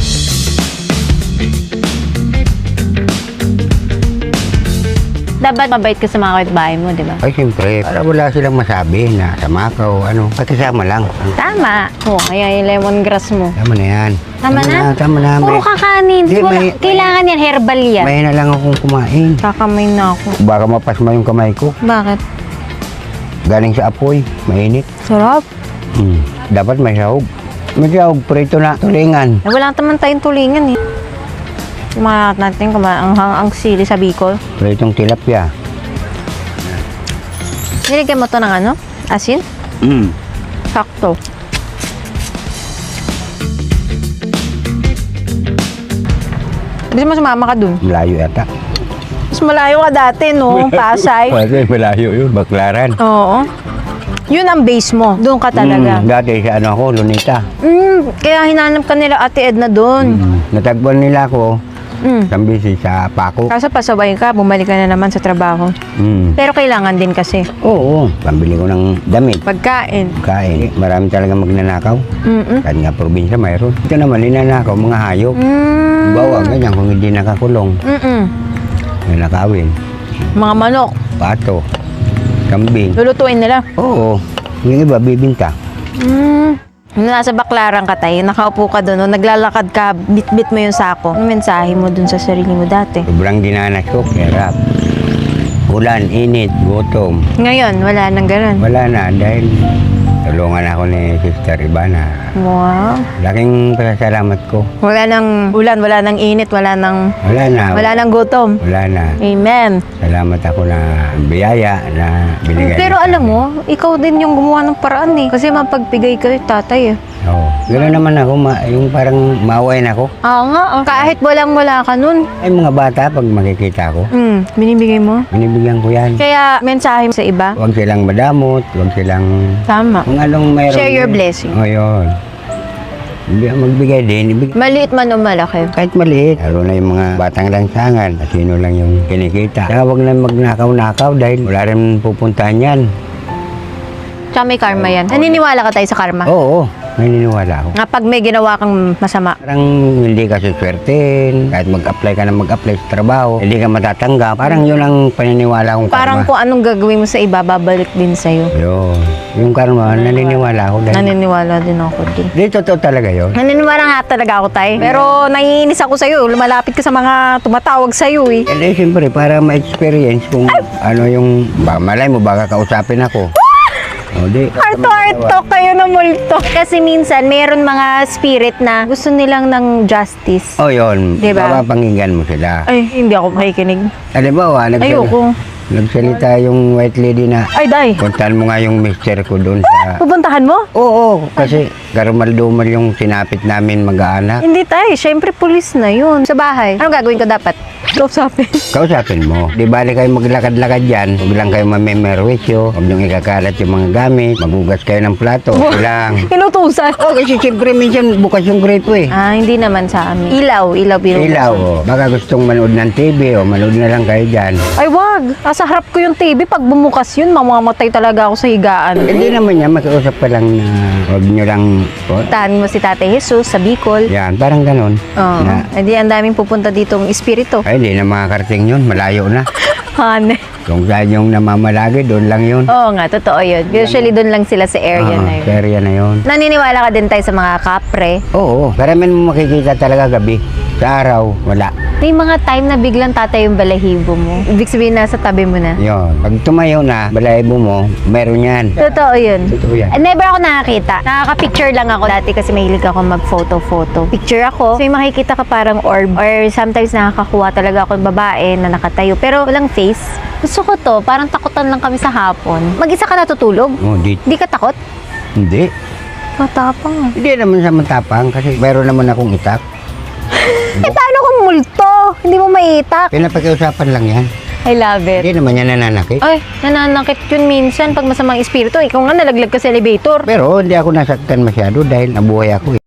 Speaker 2: Dapat mabait ka sa mga kapitbahay mo, di ba?
Speaker 1: Ay, siyempre, para wala silang masabi na sama ka o ano. Pagkasama lang.
Speaker 2: Tama. Oo, kaya yung lemongrass mo.
Speaker 1: Tama na yan.
Speaker 2: Tama na?
Speaker 1: Tama na.
Speaker 2: Puro kakanin.
Speaker 1: Di,
Speaker 2: Wala.
Speaker 1: may-
Speaker 2: Kailangan yan, herbal yan.
Speaker 1: May na lang akong kumain.
Speaker 2: Kakamay na ako.
Speaker 1: Baka mapasma yung kamay ko.
Speaker 2: Bakit?
Speaker 1: Galing sa apoy. Mainit.
Speaker 2: Sarap.
Speaker 1: Dapat may sahog. May sahog, prito na. Tulingan.
Speaker 2: Eh, wala naman tayong tulingan eh. Kumain natin ang sili sa Bicol.
Speaker 1: Pritong tilapia.
Speaker 2: Nilagyan mo to ng ano? Asin? Sakto. Gusto mo sumama ka dun?
Speaker 1: Malayo yata.
Speaker 2: Mas malayo ka dati, no? Pasay.
Speaker 1: Pwede, malayo yun. Baklaran.
Speaker 2: Oo. Yun ang base mo. Doon ka talaga.
Speaker 1: Dati sa ano ako, Lunita.
Speaker 2: Kaya hinanap ka nila Ate Edna doon.
Speaker 1: Natagpuan nila ako.
Speaker 2: Mm.
Speaker 1: Tambisi sa Paco.
Speaker 2: Kaso pasabay ka, bumalik ka na naman sa trabaho. Pero kailangan din kasi.
Speaker 1: Oo, pambili ko ng damit.
Speaker 2: Pagkain.
Speaker 1: Kain. Marami talaga magnanakaw.
Speaker 2: Mm-mm.
Speaker 1: Kahit nga probinsya mayroon. Ito naman, ninanakaw mga hayop. Bawa, ganyan kung hindi nakakulong.
Speaker 2: Mm-mm.
Speaker 1: Nanakawin.
Speaker 2: Mga manok.
Speaker 1: Pato. Kambing.
Speaker 2: Lulutuin nila.
Speaker 1: Oo. Yung iba, bibinta.
Speaker 2: Nasa Baklaran ka tayo, nakaupo ka doon, no? Naglalakad ka, bit-bit mo yung sako. Ano mensahe mo dun sa sarili mo dati?
Speaker 1: Sobrang dinanas ko. Hirap. Ulan, init, gutom.
Speaker 2: Ngayon, wala nang ganun.
Speaker 1: Wala na dahil tulungan ako ni Sister Ivana.
Speaker 2: Wow.
Speaker 1: Laking pasasalamat ko.
Speaker 2: Wala nang ulan, wala nang init, wala nang gutom.
Speaker 1: Wala na.
Speaker 2: Amen.
Speaker 1: Salamat ako na biyaya na binigay.
Speaker 2: Pero
Speaker 1: niya sa
Speaker 2: alam
Speaker 1: akin.
Speaker 2: mo, ikaw din yung gumawa ng paraan eh. Kasi mapagbigay ka tatay eh.
Speaker 1: Oo. Gano'n naman ako, yung parang maway na ako.
Speaker 2: Oo nga, kahit walang-wala ka nun.
Speaker 1: Ay mga bata, pag makikita ko,
Speaker 2: Binibigay mo.
Speaker 1: binibigyan ko yan.
Speaker 2: Kaya mensahe sa iba.
Speaker 1: Huwag silang madamot, huwag silang...
Speaker 2: Tama.
Speaker 1: Kung anong mayroon.
Speaker 2: Share your blessing.
Speaker 1: O yun. Magbigay din.
Speaker 2: Maliit man o malaki.
Speaker 1: Kahit maliit. Lalo na yung mga batang lansangan. At sino lang yung kinikita. Kaya huwag na magnakaw-nakaw dahil wala rin pupuntahan yan.
Speaker 2: Tsaka may karma yan. Naniniwala ka tayo sa karma?
Speaker 1: Oo, naniniwala ako.
Speaker 2: Nga pag may ginawa kang masama.
Speaker 1: Parang hindi ka suswertein, kahit mag-apply ka na mag-apply sa trabaho, hindi ka matatanggap. Parang yun ang paniniwala kong karma.
Speaker 2: Parang kung anong gagawin mo sa iba, babalik din sa'yo.
Speaker 1: Yun. Yung karma, naniniwala ako. Dahil
Speaker 2: Naniniwala din ako dun.
Speaker 1: Di, totoo talaga yun.
Speaker 2: Naniniwala nga talaga ako, tay. Pero naiinis ako sa'yo. Lumalapit ka sa mga tumatawag sa'yo eh.
Speaker 1: Eh, siyempre, para ma-experience kung ano yung, malay mo, baka kausapin ako. O, di.
Speaker 2: Heart-to-heart kayo na multo. Kasi minsan, mayroon mga spirit na gusto nilang ng justice.
Speaker 1: O, yun.
Speaker 2: Diba?
Speaker 1: Mapapanginggan mo sila.
Speaker 2: Ay, hindi ako makikinig.
Speaker 1: Halimbawa,
Speaker 2: Ayoko.
Speaker 1: nagsalita yung white lady na,
Speaker 2: Ay, day.
Speaker 1: puntahan mo nga yung mister ko doon sa...
Speaker 2: Pupuntahan mo?
Speaker 1: Oo, kasi garumal-dumal yung sinapit namin mag-aanak.
Speaker 2: Hindi tay, syempre pulis na yun. Sa bahay. Anong gagawin ko dapat? Kausapin.
Speaker 1: Kausapin mo. Di bali kayo maglakad-lakad dyan. Huwag lang kayo mamemerwisyo. Huwag niyong ikakalat yung mga gamit. Magugas kayo ng plato. Okay lang.
Speaker 2: Inutusan.
Speaker 1: Oh, kasi siyempre minsan bukas yung gripo eh.
Speaker 2: Ah, hindi naman sa amin. Ilaw biro.
Speaker 1: Ilaw, oh. Baka gustong manood ng TV o manood na lang kayo dyan.
Speaker 2: Ay, wag. Nasa harap ko yung TV. Pag bumukas yun, mamamatay talaga ako sa higaan.
Speaker 1: Hindi naman yan, makiusap ka lang na huwag niyo lang, oh,
Speaker 2: Tahan mo si Tatay Jesus sa Bicol.
Speaker 1: yan, parang ganun.
Speaker 2: Oo.
Speaker 1: Na,
Speaker 2: Hindi, ang daming pupunta ditong espiritu.
Speaker 1: ay, hindi na makakarating yun, malayo na.
Speaker 2: Hane.
Speaker 1: Kung saan yung namamalagi, doon lang yun.
Speaker 2: Oo nga, totoo yun. Usually doon lang sila sa area na yun.
Speaker 1: Sa area na yun.
Speaker 2: Naniniwala ka din tayo sa mga kapre.
Speaker 1: Oo, karamihan mo makikita talaga gabi. Sa araw, wala.
Speaker 2: May mga time na biglang tatay yung balahibo mo. Ibig sabihin nasa tabi mo na.
Speaker 1: Yun. Pag tumayo na, balahibo mo, meron yan.
Speaker 2: Totoo yun.
Speaker 1: Totoo yan.
Speaker 2: Never ako nakakita. Nakaka-picture lang ako dati kasi mahilig ako mag-photo-photo. Picture ako. So may makikita ka parang orb. Or sometimes nakakakuha talaga ako ng babae na nakatayo. Pero walang face. Gusto ko to. Parang takutan lang kami sa hapon. Mag-isa ka natutulog?
Speaker 1: Oh,
Speaker 2: Hindi ka takot?
Speaker 1: hindi.
Speaker 2: Matapang.
Speaker 1: Hindi naman sa matapang kasi meron naman akong itak.
Speaker 2: Eh paano kung multo? Hindi mo maitak.
Speaker 1: Pinapakiusapan lang yan.
Speaker 2: I love it.
Speaker 1: Hindi naman yan nananakit.
Speaker 2: Ay, nananakit yun minsan pag masamang espiritu. Ikaw nga nalaglag ka sa elevator.
Speaker 1: Pero hindi ako nasaktan masyado dahil nabuhay ako eh.